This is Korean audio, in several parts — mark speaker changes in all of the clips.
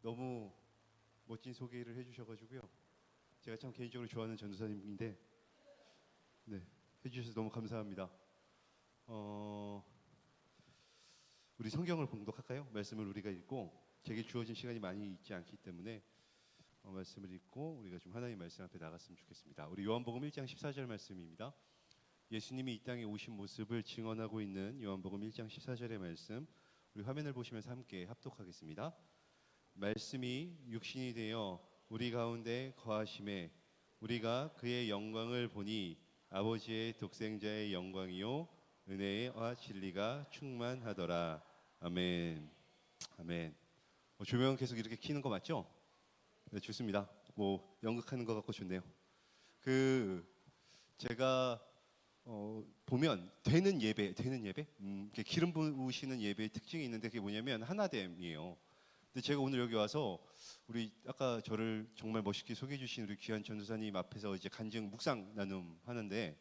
Speaker 1: 너무 멋진 소개를 해주셔가지고요. 제가 참 개인적으로 좋아하는 전도사님인데, 네, 해주셔서 너무 감사합니다. 우리 성경을 봉독할까요? 말씀을 우리가 읽고 제게 주어진 시간이 많이 있지 않기 때문에 말씀을 읽고 우리가 좀 하나님의 말씀 앞에 나갔으면 좋겠습니다. 우리 요한복음 1장 14절 말씀입니다. 예수님이 이 땅에 오신 모습을 증언하고 있는 요한복음 1장 14절의 말씀, 우리 화면을 보시면서 함께 합독하겠습니다. 말씀이 육신이 되어 우리 가운데 거하심에 우리가 그의 영광을 보니 아버지의 독생자의 영광이요 은혜와 진리가 충만하더라. 아멘. 아멘. 조명 계속 이렇게 켜는 거 맞죠? 네, 좋습니다. 뭐 연극하는 것 같고 좋네요. 제가 보면 되는 예배, 이렇게 기름 부으시는 예배의 특징이 있는데 그게 뭐냐면 하나됨이에요. 근데 제가 오늘 여기 와서 우리 아까 저를 정말 멋있게 소개해 주신 우리 귀한 전도사님 앞에서 이제 간증 묵상 나눔 하는데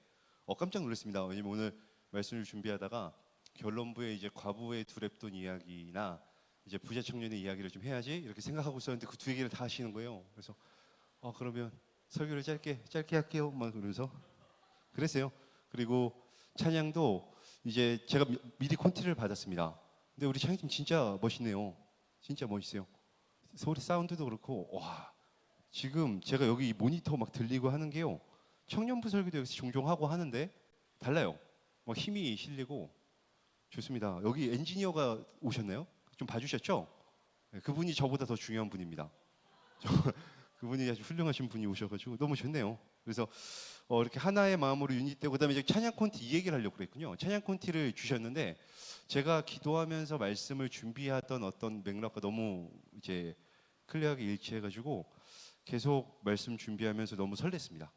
Speaker 1: 깜짝 놀랐습니다. 왜냐면 오늘 말씀을 준비하다가 결론부에 이제 과부의 두랩돈 이야기나 이제 부자 청년의 이야기를 좀 해야지 이렇게 생각하고 있었는데 그 두 얘기를 다 하시는 거예요. 그래서 그러면 설교를 짧게 할게요. 막 그러면서 그랬어요. 그리고 찬양도 이제 제가 미리 콘티를 받았습니다. 근데 우리 찬양팀 진짜 멋있네요. 진짜 멋있어요. 소리 사운드도 그렇고 와, 지금 제가 여기 모니터 막 들리고 하는 게요, 청년부 설교도 여기서 종종 하고 하는데 달라요. 막 힘이 실리고 좋습니다. 여기 엔지니어가 오셨나요? 좀 봐주셨죠? 네, 그분이 저보다 더 중요한 분입니다. 그분이 아주 훌륭하신 분이 오셔가지고 너무 좋네요. 그래서 이렇게 하나의 마음으로 유닛되고, 그다음에 이제 찬양 콘티 이 얘기를 하려고 그랬군요. 찬양 콘티를 주셨는데 제가 기도하면서 말씀을 준비하던 어떤 맥락과 너무 이제 클리어하게 일치해가지고 계속 말씀 준비하면서 너무 설렜습니다.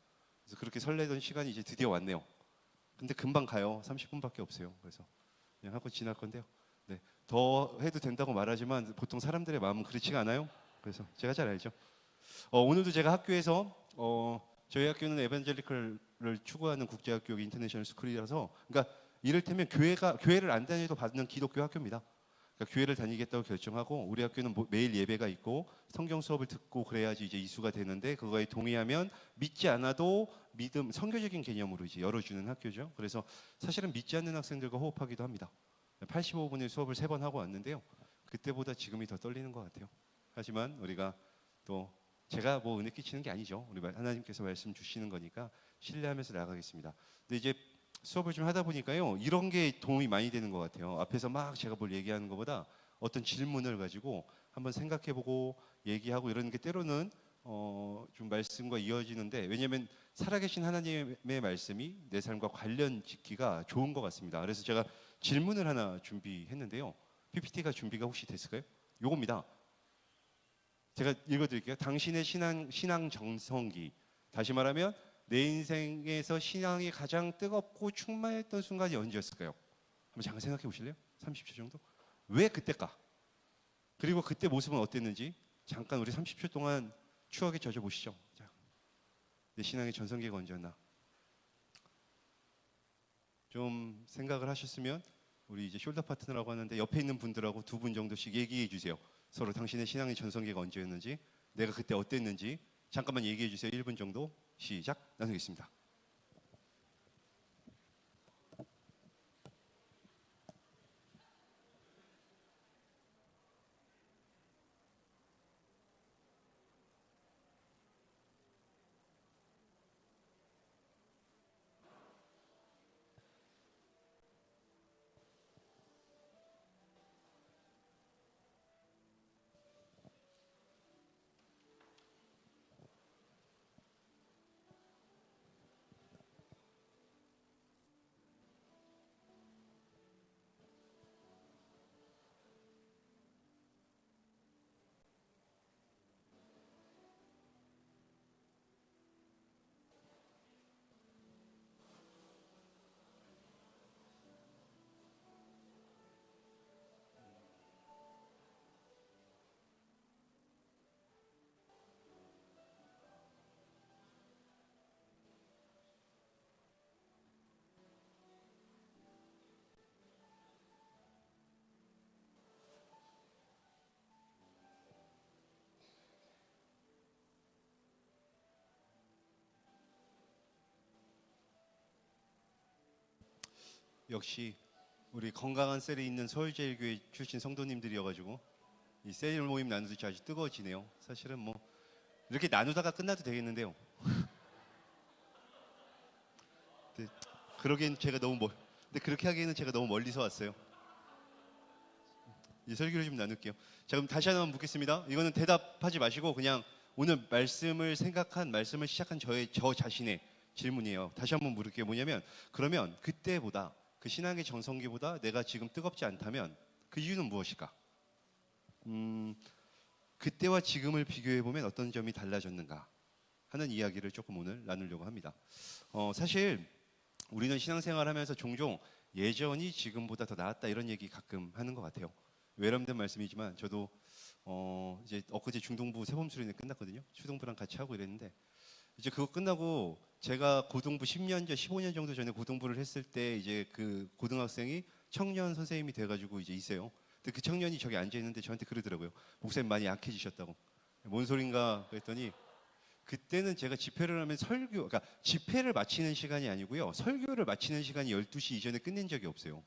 Speaker 1: 그래서 그렇게 설레던 시간이 이제 드디어 왔네요. 근데 금방 가요. 30분밖에 없어요. 그래서 그냥 하고 지날 건데요. 네, 더 해도 된다고 말하지만 보통 사람들의 마음은 그렇지가 않아요. 그래서 제가 잘 알죠. 오늘도 제가 학교에서 저희 학교는 에반젤리컬을 추구하는 국제학교 인터내셔널 스쿨이라서, 그러니까 이를테면 교회를 안 다녀도 받는 기독교 학교입니다. 그러니까 교회를 다니겠다고 결정하고 우리 학교는 매일 예배가 있고 성경 수업을 듣고 그래야지 이제 이수가 되는데, 그거에 동의하면 믿지 않아도 믿음, 선교적인 개념으로 이제 열어주는 학교죠. 그래서 사실은 믿지 않는 학생들과 호흡하기도 합니다. 85분의 수업을 3번 하고 왔는데요, 그때보다 지금이 더 떨리는 것 같아요. 하지만 우리가 또 제가 뭐 은혜 끼치는 게 아니죠. 우리 하나님께서 말씀 주시는 거니까 신뢰하면서 나가겠습니다. 근데 이제 수업을 좀 하다 보니까요, 이런 게 도움이 많이 되는 것 같아요. 앞에서 막 제가 뭘 얘기하는 것보다 어떤 질문을 가지고 한번 생각해보고 얘기하고 이러는 게 때로는 좀 말씀과 이어지는데, 왜냐하면 살아계신 하나님의 말씀이 내 삶과 관련 짓기가 좋은 것 같습니다. 그래서 제가 질문을 하나 준비했는데요. PPT가 준비가 혹시 됐을까요? 요겁니다. 제가 읽어드릴게요. 당신의 신앙 정성기. 다시 말하면 내 인생에서 신앙이 가장 뜨겁고 충만했던 순간이 언제였을까요? 한번 잠깐 생각해 보실래요? 30초 정도? 왜 그때일까? 그리고 그때 모습은 어땠는지 잠깐 우리 30초 동안 추억에 젖어 보시죠. 자, 내 신앙의 전성기가 언제였나? 좀 생각을 하셨으면 우리 이제 숄더 파트너라고 하는데 옆에 있는 분들하고 2분 정도씩 얘기해 주세요. 서로 당신의 신앙의 전성기가 언제였는지, 내가 그때 어땠는지 잠깐만 얘기해 주세요. 1분 정도. 시작. 나누겠습니다. 역시 우리 건강한 셀이 있는 서울제일교회 출신 성도님들이어가지고 이 셀 모임 나누듯이 아주 뜨거워지네요. 사실은 뭐 이렇게 나누다가 끝나도 되겠는데요. 근데 그러기엔 제가 너무 근데 그렇게 하기에는 제가 너무 멀리서 왔어요. 이 설교를 좀 나눌게요. 자, 그럼 다시 하나만 묻겠습니다. 이거는 대답하지 마시고 그냥 오늘 말씀을 시작한 저 자신의 질문이에요. 다시 한번 물을게요. 뭐냐면 그러면 그때보다 그 신앙의 전성기보다 내가 지금 뜨겁지 않다면 그 이유는 무엇일까? 그때와 지금을 비교해 보면 어떤 점이 달라졌는가 하는 이야기를 조금 오늘 나누려고 합니다. 사실 우리는 신앙생활하면서 종종 예전이 지금보다 더 나았다 이런 얘기 가끔 하는 것 같아요. 외람된 말씀이지만 저도 이제 엊그제 중동부 세범수련회 끝났거든요. 초등부랑 같이 하고 이랬는데 이제 그거 끝나고 제가 고등부 10년 전, 15년 정도 전에 고등부를 했을 때 이제 그 고등학생이 청년 선생님이 돼가지고 이제 있어요. 근데 그 청년이 저기 앉아 있는데 저한테 그러더라고요. 목사님 많이 약해지셨다고. 뭔 소린가 그랬더니 그때는 제가 집회를 하면 그러니까 집회를 마치는 시간이 아니고요. 설교를 마치는 시간이 12시 이전에 끝낸 적이 없어요.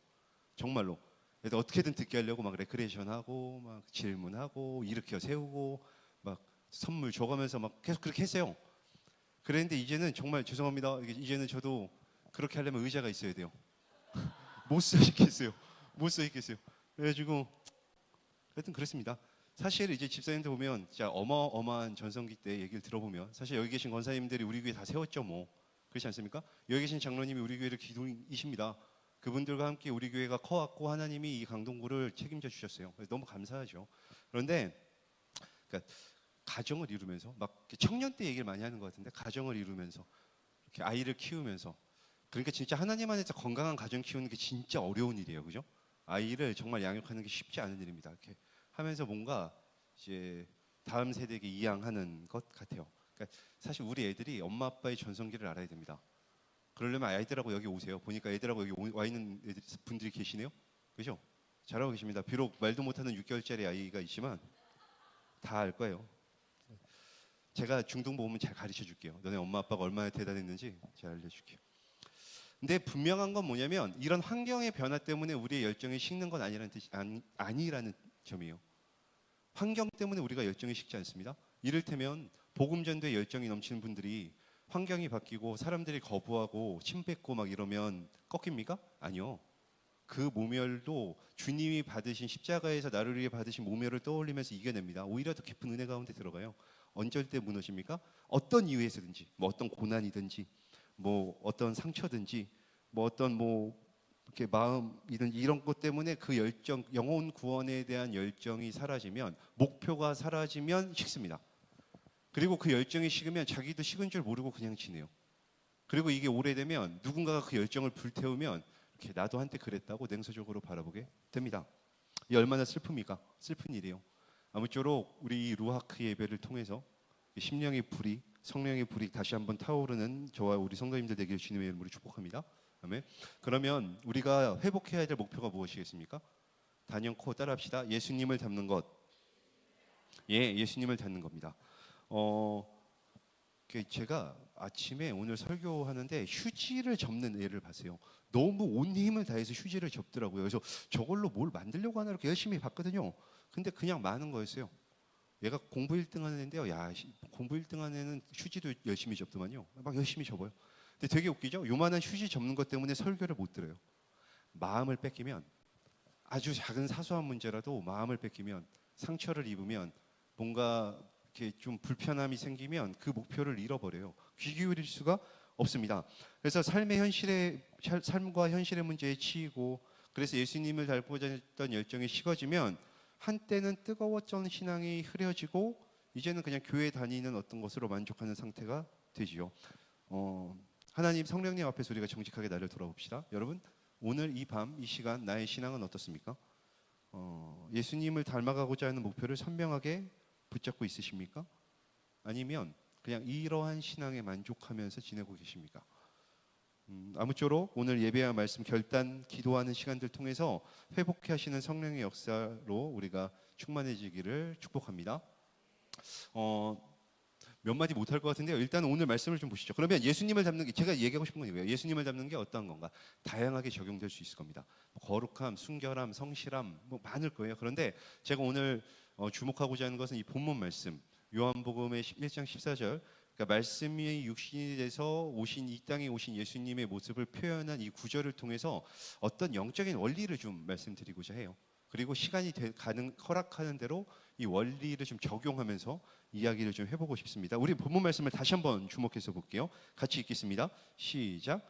Speaker 1: 정말로. 그래서 어떻게든 듣게 하려고 막 레크레이션하고 막 질문하고 일으켜 세우고 막 선물 줘가면서 막 계속 그렇게 했어요. 그랬는데 이제는 정말 죄송합니다. 이제는 저도 그렇게 하려면 의자가 있어야 돼요. 못 써있겠어요. 못 써있겠어요. 그래가지고 하여튼 그렇습니다. 사실 이제 집사님들 보면 진짜 어마어마한 전성기 때 얘기를 들어보면 사실 여기 계신 권사님들이 우리 교회 다 세웠죠 뭐. 그렇지 않습니까? 여기 계신 장로님이 우리 교회를 기둥이십니다. 그분들과 함께 우리 교회가 커왔고 하나님이 이 강동구를 책임져 주셨어요. 그래서 너무 감사하죠. 그런데 그러니까 가정을 이루면서 막 청년 때 얘기를 많이 하는 것 같은데 가정을 이루면서 이렇게 아이를 키우면서 그러니까 진짜 하나님 안에서 건강한 가정 키우는 게 진짜 어려운 일이에요. 그죠? 아이를 정말 양육하는 게 쉽지 않은 일입니다. 이렇게 하면서 뭔가 이제 다음 세대에게 이양하는 것 같아요. 그러니까 사실 우리 애들이 엄마 아빠의 전성기를 알아야 됩니다. 그러려면 아이들하고 여기 오세요. 보니까 애들하고 여기 와 있는 분들이 계시네요. 그죠? 잘하고 계십니다. 비록 말도 못하는 6개월짜리 아이가 있지만 다 알 거예요. 제가 중등부 오면 잘 가르쳐 줄게요. 너네 엄마 아빠가 얼마나 대단했는지 제가 알려줄게요. 근데 분명한 건 뭐냐면 이런 환경의 변화 때문에 우리의 열정이 식는 건 아니라는 점이에요. 환경 때문에 우리가 열정이 식지 않습니다. 이를테면 복음 전도에 열정이 넘치는 분들이 환경이 바뀌고 사람들이 거부하고 침뱉고 막 이러면 꺾입니까? 아니요. 그 모멸도 주님이 받으신 십자가에서 나를 위해 받으신 모멸을 떠올리면서 이겨냅니다. 오히려 더 깊은 은혜 가운데 들어가요. 언제일 때 무너집니까? 어떤 이유에서든지, 뭐 어떤 고난이든지, 뭐 어떤 상처든지, 뭐 어떤 뭐 이렇게 마음이든지 이런 것 때문에 그 열정, 영혼 구원에 대한 열정이 사라지면, 목표가 사라지면 식습니다. 그리고 그 열정이 식으면 자기도 식은 줄 모르고 그냥 지내요. 그리고 이게 오래되면 누군가가 그 열정을 불태우면 이렇게 나도 한때 그랬다고 냉소적으로 바라보게 됩니다. 이 얼마나 슬픕니까? 슬픈 일이에요. 아무쪼록 우리 이 루하크 예배를 통해서 심령의 불이, 성령의 불이 다시 한번 타오르는 저와 우리 성도님들 되기를 주님의 이름으로 축복합니다. 아멘. 그러면 우리가 회복해야 될 목표가 무엇이겠습니까? 단연코 따라합시다. 예수님을 닮는 것. 예, 예수님을 닮는 겁니다. 제가 아침에 오늘 설교하는데 휴지를 접는 애를 봤어요. 너무 온 힘을 다해서 휴지를 접더라고요. 그래서 저걸로 뭘 만들려고 하나 이렇게 열심히 봤거든요. 근데 그냥 많은 거였어요. 얘가 공부 1등 하는 애인데요. 야, 공부 1등 하는 애는 휴지도 열심히 접더만요. 막 열심히 접어요. 근데 되게 웃기죠? 요만한 휴지 접는 것 때문에 설교를 못 들어요. 마음을 뺏기면 아주 작은 사소한 문제라도 마음을 뺏기면 상처를 입으면 뭔가 이렇게 좀 불편함이 생기면 그 목표를 잃어버려요. 귀 기울일 수가 없습니다. 그래서 삶과 현실의 문제에 치이고 그래서 예수님을 닮고자 했던 열정이 식어지면 한때는 뜨거웠던 신앙이 흐려지고 이제는 그냥 교회 다니는 어떤 것으로 만족하는 상태가 되지요. 하나님 성령님 앞에서 우리가 정직하게 나를 돌아봅시다. 여러분 오늘 이 밤 이 시간 나의 신앙은 어떻습니까? 예수님을 닮아가고자 하는 목표를 선명하게 붙잡고 있으십니까? 아니면 그냥 이러한 신앙에 만족하면서 지내고 계십니까? 아무쪼록 오늘 예배와 말씀 결단 기도하는 시간들 통해서 회복해 하시는 성령의 역사로 우리가 충만해지기를 축복합니다. 몇 마디 못할 것 같은데요. 일단 오늘 말씀을 좀 보시죠. 그러면 예수님을 닮는 게, 제가 얘기하고 싶은 건 이거예요. 예수님을 닮는 게 어떤 건가? 다양하게 적용될 수 있을 겁니다. 거룩함, 순결함, 성실함 뭐 많을 거예요. 그런데 제가 오늘 주목하고자 하는 것은 이 본문 말씀, 요한복음의 11장 14절. 그러니까 말씀이 육신이 돼서 오신, 이 땅에 오신 예수님의 모습을 표현한 이 구절을 통해서 어떤 영적인 원리를 좀 말씀드리고자 해요. 그리고 시간이 허락하는 대로 이 원리를 좀 적용하면서 이야기를 좀 해보고 싶습니다. 우리 본문 말씀을 다시 한번 주목해서 볼게요. 같이 읽겠습니다. 시작.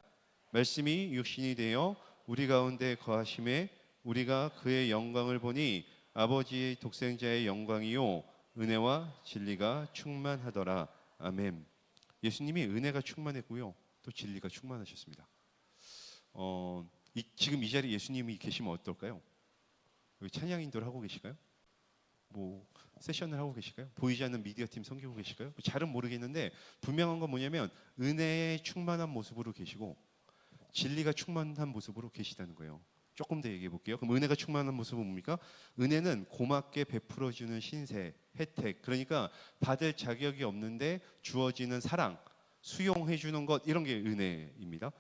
Speaker 1: 말씀이 육신이 되어 우리 가운데 거하심에 우리가 그의 영광을 보니 아버지의 독생자의 영광이요 은혜와 진리가 충만하더라. 아멘. 예수님이 은혜가 충만했고요, 또 진리가 충만하셨습니다. 지금 이 자리에 예수님이 계시면 어떨까요? 여기 찬양 인도를 하고 계실까요? 뭐 세션을 하고 계실까요? 보이지 않는 미디어 팀 섬기고 계실까요? 잘은 모르겠는데 분명한 건 뭐냐면 은혜의 충만한 모습으로 계시고 진리가 충만한 모습으로 계시다는 거예요. 조금 더 얘기해 볼게요. 그럼 은혜가 충만한 모습은 뭡니까? 은혜는 고맙게 베풀어주는 신세, 혜택, 그러니까 받을 자격이 없는데 주어지는 사랑, 수용해 주는 것, 이런 게 은혜입니다.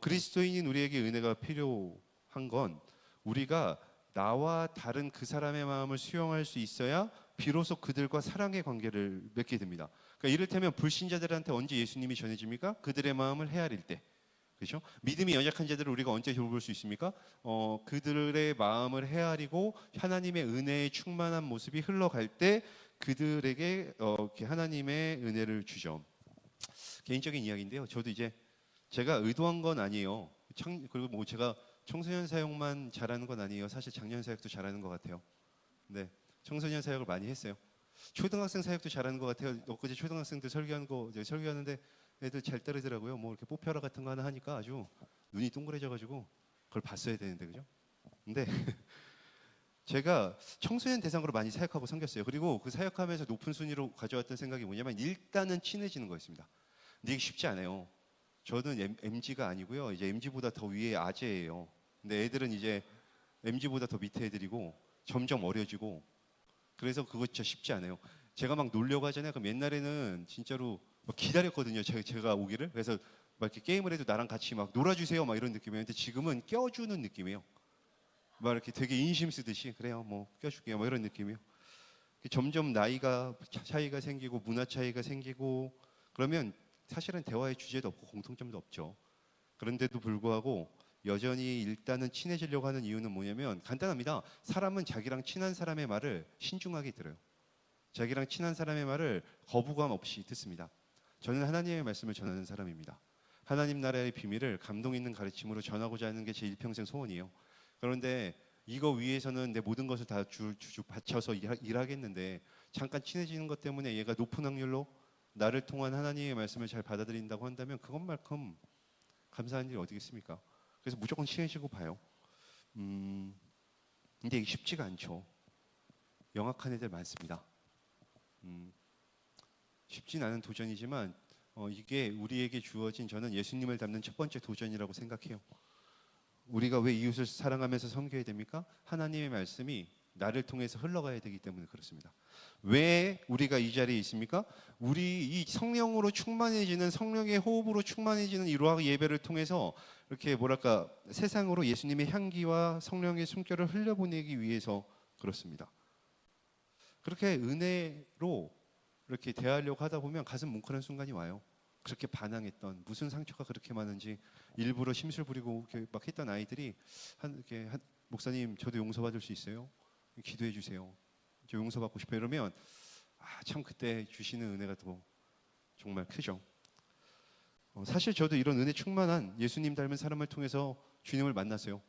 Speaker 1: 그리스도인인 우리에게 은혜가 필요한 건 우리가 나와 다른 그 사람의 마음을 수용할 수 있어야 비로소 그들과 사랑의 관계를 맺게 됩니다. 그러니까 이를테면 불신자들한테 언제 예수님이 전해집니까? 그들의 마음을 헤아릴 때. 그렇죠? 믿음이 연약한 자들을 우리가 언제 돌볼 수 있습니까? 그들의 마음을 헤아리고 하나님의 은혜의 충만한 모습이 흘러갈 때 그들에게 이렇게 하나님의 은혜를 주죠. 개인적인 이야기인데요. 저도 이제 제가 의도한 건 아니에요. 그리고 뭐 제가 청소년 사역만 잘하는 건 아니에요. 사실 작년 사역도 잘하는 것 같아요. 네, 청소년 사역을 많이 했어요. 초등학생 사역도 잘하는 것 같아요. 엊그제 초등학생들 설교하는 거 설교하는데 애들 잘 따르더라고요. 뭐 이렇게 뽑혀라 같은 거 하나 하니까 아주 눈이 동그래져가지고 그걸 봤어야 되는데, 그죠? 근데 제가 청소년 대상으로 많이 사역하고 섬겼어요. 그리고 그 사역하면서 높은 순위로 가져왔던 생각이 뭐냐면 일단은 친해지는 거였습니다. 근데 이게 쉽지 않아요. 저는 MG가 아니고요. 이제 MG보다 더 위에 아재예요. 근데 애들은 이제 MG보다 더 밑에 애들이고 점점 어려지고, 그래서 그거 진짜 쉽지 않아요. 제가 막 놀려고 하잖아요. 그럼 옛날에는 진짜로 막 기다렸거든요. 제가 오기를. 그래서 막 이렇게 게임을 해도 나랑 같이 막 놀아주세요. 막 이런 느낌이었는데 지금은 껴주는 느낌이에요. 막 이렇게 되게 인심 쓰듯이 그래요. 뭐 껴줄게요. 뭐 이런 느낌이에요. 점점 나이가 차이가 생기고 문화 차이가 생기고 그러면 사실은 대화의 주제도 없고 공통점도 없죠. 그런데도 불구하고 여전히 일단은 친해지려고 하는 이유는 뭐냐면 간단합니다. 사람은 자기랑 친한 사람의 말을 신중하게 들어요. 자기랑 친한 사람의 말을 거부감 없이 듣습니다. 저는 하나님의 말씀을 전하는 사람입니다. 하나님 나라의 비밀을 감동 있는 가르침으로 전하고자 하는 게 제 일평생 소원이에요. 그런데 이거 위해서는 내 모든 것을 다 바쳐서 일하겠는데 잠깐 친해지는 것 때문에 얘가 높은 확률로 나를 통한 하나님의 말씀을 잘 받아들인다고 한다면 그것만큼 감사한 일이 어디겠습니까? 그래서 무조건 친해지고 봐요. 근데 이게 쉽지가 않죠. 영악한 애들 많습니다. 쉽진 않은 도전이지만 이게 우리에게 주어진, 저는 예수님을 닮는 첫 번째 도전이라고 생각해요. 우리가 왜 이웃을 사랑하면서 섬겨야 됩니까? 하나님의 말씀이 나를 통해서 흘러가야 되기 때문에 그렇습니다. 왜 우리가 이 자리에 있습니까? 우리 이 성령으로 충만해지는, 성령의 호흡으로 충만해지는 이 루아 예배를 통해서 이렇게 뭐랄까 세상으로 예수님의 향기와 성령의 숨결을 흘려보내기 위해서 그렇습니다. 그렇게 은혜로 이렇게 대하려고 하다 보면 가슴 뭉클한 순간이 와요. 그렇게 반항했던, 무슨 상처가 그렇게 많은지 일부러 심술 부리고 이렇게 막 했던 아이들이 목사님 저도 용서받을 수 있어요? 기도해 주세요. 저 용서받고 싶어요. 이러면 참 그때 주시는 은혜가 더 정말 크죠. 사실 저도 이런 은혜 충만한 예수님 닮은 사람을 통해서 주님을 만났어요.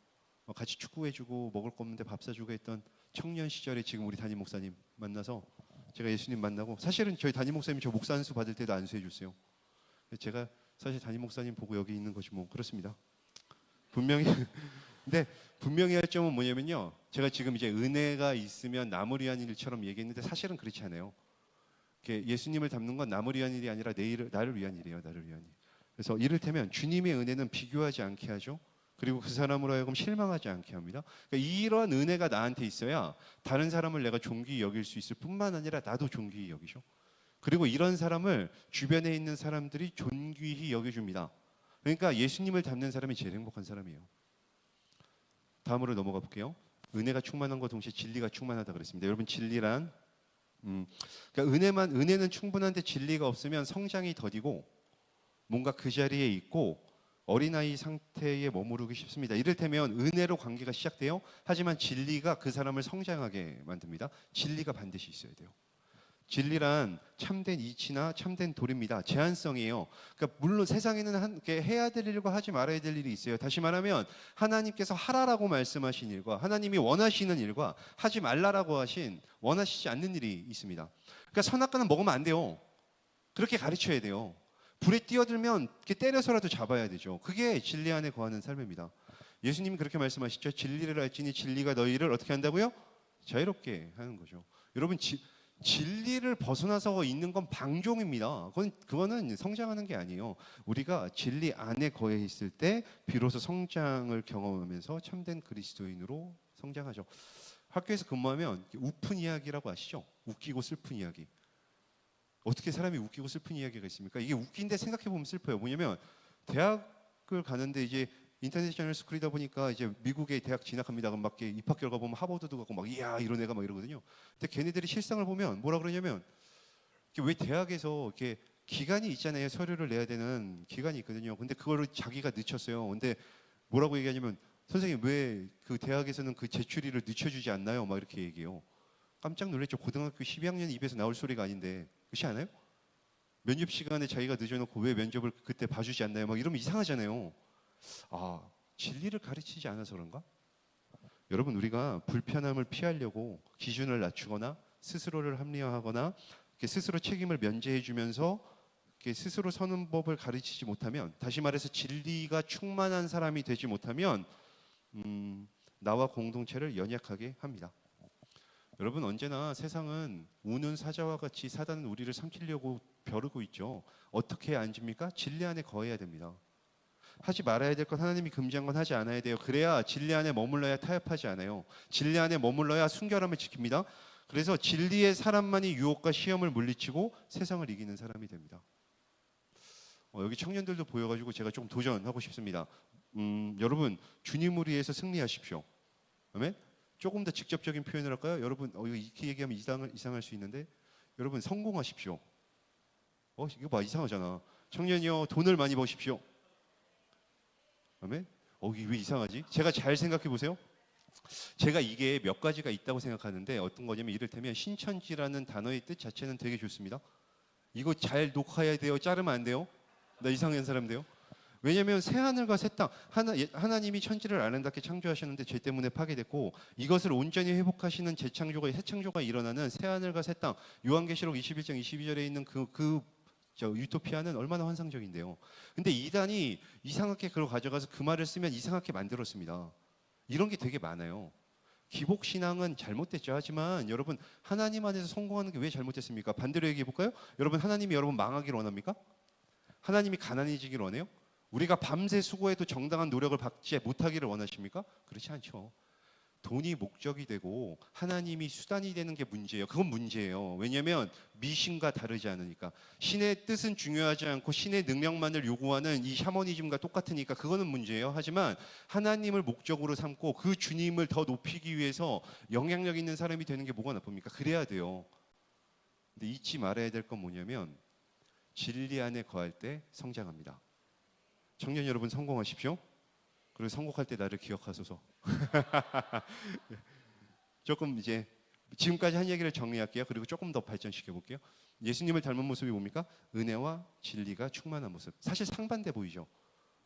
Speaker 1: 같이 축구해주고 먹을 거 없는데 밥 사주고 했던 청년 시절에 지금 우리 담임 목사님 만나서 제가 예수님 만나고, 사실은 저희 담임 목사님이 저 목사 안수 받을 때도 안수해 줬어요. 제가 사실 담임 목사님 보고 여기 있는 것이 뭐 그렇습니다. 분명히 근데 분명히 할 점은 뭐냐면요, 제가 지금 이제 은혜가 있으면 남을 위한 일처럼 얘기했는데 사실은 그렇지 않아요. 예수님을 닮는 건 남을 위한 일이 아니라 나를 위한 일이에요. 나를 위한 일. 그래서 이를테면 주님의 은혜는 비교하지 않게 하죠. 그리고 그 사람으로 하여금 실망하지 않게 합니다. 그러니까 이러한 은혜가 나한테 있어야 다른 사람을 내가 존귀히 여길 수 있을 뿐만 아니라 나도 존귀히 여기죠. 그리고 이런 사람을 주변에 있는 사람들이 존귀히 여겨줍니다. 그러니까 예수님을 닮는 사람이 제일 행복한 사람이에요. 다음으로 넘어가 볼게요. 은혜가 충만한 것 동시에 진리가 충만하다 그랬습니다. 여러분 진리란 그러니까 은혜는 충분한데 진리가 없으면 성장이 더디고 뭔가 그 자리에 있고 어린아이 상태에 머무르기 쉽습니다. 이를테면 은혜로 관계가 시작돼요. 하지만 진리가 그 사람을 성장하게 만듭니다. 진리가 반드시 있어야 돼요. 진리란 참된 이치나 참된 도리입니다. 제한성이에요. 그러니까 물론 세상에는 해야 될 일과 하지 말아야 될 일이 있어요. 다시 말하면 하나님께서 하라라고 말씀하신 일과 하나님이 원하시는 일과 하지 말라라고 하신 원하시지 않는 일이 있습니다. 그러니까 선악과는 먹으면 안 돼요. 그렇게 가르쳐야 돼요. 불에 뛰어들면 이렇게 때려서라도 잡아야 되죠. 그게 진리 안에 거하는 삶입니다. 예수님이 그렇게 말씀하시죠. 진리를 알지니 진리가 너희를 어떻게 한다고요? 자유롭게 하는 거죠. 여러분 진리를 벗어나서 있는 건 방종입니다. 그거는 성장하는 게 아니에요. 우리가 진리 안에 거해 있을 때 비로소 성장을 경험하면서 참된 그리스도인으로 성장하죠. 학교에서 근무하면 우픈 이야기라고 아시죠? 웃기고 슬픈 이야기. 어떻게 사람이 웃기고 슬픈 이야기가 있습니까? 이게 웃긴데 생각해 보면 슬퍼요. 뭐냐면 대학을 가는데 이제 인터내셔널 스쿨이다 보니까 이제 미국의 대학 진학합니다. 그럼 막 입학 결과 보면 하버드도 가고 막 이야 이런 애가 막 이러거든요. 근데 걔네들이 실상을 보면 뭐라 그러냐면 왜 대학에서 이렇게 기간이 있잖아요. 서류를 내야 되는 기간이 있거든요. 근데 그거를 자기가 늦췄어요. 근데 뭐라고 얘기하냐면 선생님 왜 그 대학에서는 그 제출일을 늦춰주지 않나요? 막 이렇게 얘기해요. 깜짝 놀랐죠. 고등학교 12학년 입에서 나올 소리가 아닌데 그렇지 않아요? 면접 시간에 자기가 늦어놓고 왜 면접을 그때 봐주지 않나요? 막 이러면 이상하잖아요. 아, 진리를 가르치지 않아서 그런가? 여러분 우리가 불편함을 피하려고 기준을 낮추거나 스스로를 합리화하거나 스스로 책임을 면제해주면서 스스로 서는 법을 가르치지 못하면, 다시 말해서 진리가 충만한 사람이 되지 못하면 나와 공동체를 연약하게 합니다. 여러분 언제나 세상은 우는 사자와 같이 사단은 우리를 삼키려고 벼르고 있죠. 어떻게 해야 앉습니까? 진리 안에 거해야 됩니다. 하지 말아야 될 것 하나님이 금지한 건 하지 않아야 돼요. 그래야 진리 안에 머물러야 타협하지 않아요. 진리 안에 머물러야 순결함을 지킵니다. 그래서 진리의 사람만이 유혹과 시험을 물리치고 세상을 이기는 사람이 됩니다. 여기 청년들도 보여가지고 제가 좀 도전하고 싶습니다. 여러분 주님을 위해서 승리하십시오. 아멘? 조금 더 직접적인 표현을 할까요? 여러분 이렇게 얘기하면 이상할 수 있는데 여러분 성공하십시오. 이거 봐 이상하잖아. 청년이요 돈을 많이 버십시오. 아멘? 이게 왜 이상하지? 제가 잘 생각해 보세요. 제가 이게 몇 가지가 있다고 생각하는데 어떤 거냐면 이를테면 신천지라는 단어의 뜻 자체는 되게 좋습니다. 이거 잘 녹화해야 돼요. 자르면 안 돼요. 나 이상한 사람 돼요. 왜냐하면 새하늘과 새 땅 하나님이 천지를 아름답게 창조하셨는데 죄 때문에 파괴됐고 이것을 온전히 회복하시는 재창조가 새창조가 일어나는 새하늘과 새 땅 요한계시록 21장 22절에 있는 유토피아는 얼마나 환상적인데요. 근데 이단이 이상하게 그걸 가져가서 그 말을 쓰면 이상하게 만들었습니다. 이런 게 되게 많아요. 기복신앙은 잘못됐죠. 하지만 여러분 하나님 안에서 성공하는 게 왜 잘못됐습니까? 반대로 얘기해 볼까요? 여러분 하나님이 여러분 망하기를 원합니까? 하나님이 가난해지기를 원해요? 우리가 밤새 수고해도 정당한 노력을 받지 못하기를 원하십니까? 그렇지 않죠. 돈이 목적이 되고 하나님이 수단이 되는 게 문제예요. 그건 문제예요. 왜냐하면 미신과 다르지 않으니까. 신의 뜻은 중요하지 않고 신의 능력만을 요구하는 이 샤머니즘과 똑같으니까 그거는 문제예요. 하지만 하나님을 목적으로 삼고 그 주님을 더 높이기 위해서 영향력 있는 사람이 되는 게 뭐가 나쁩니까? 그래야 돼요. 근데 잊지 말아야 될 건 뭐냐면 진리 안에 거할 때 성장합니다. 청년 여러분 성공하십시오. 그리고 성공할 때 나를 기억하소서. 조금 이제 지금까지 한 얘기를 정리할게요. 그리고 조금 더 발전시켜 볼게요. 예수님을 닮은 모습이 뭡니까? 은혜와 진리가 충만한 모습. 사실 상반돼 보이죠.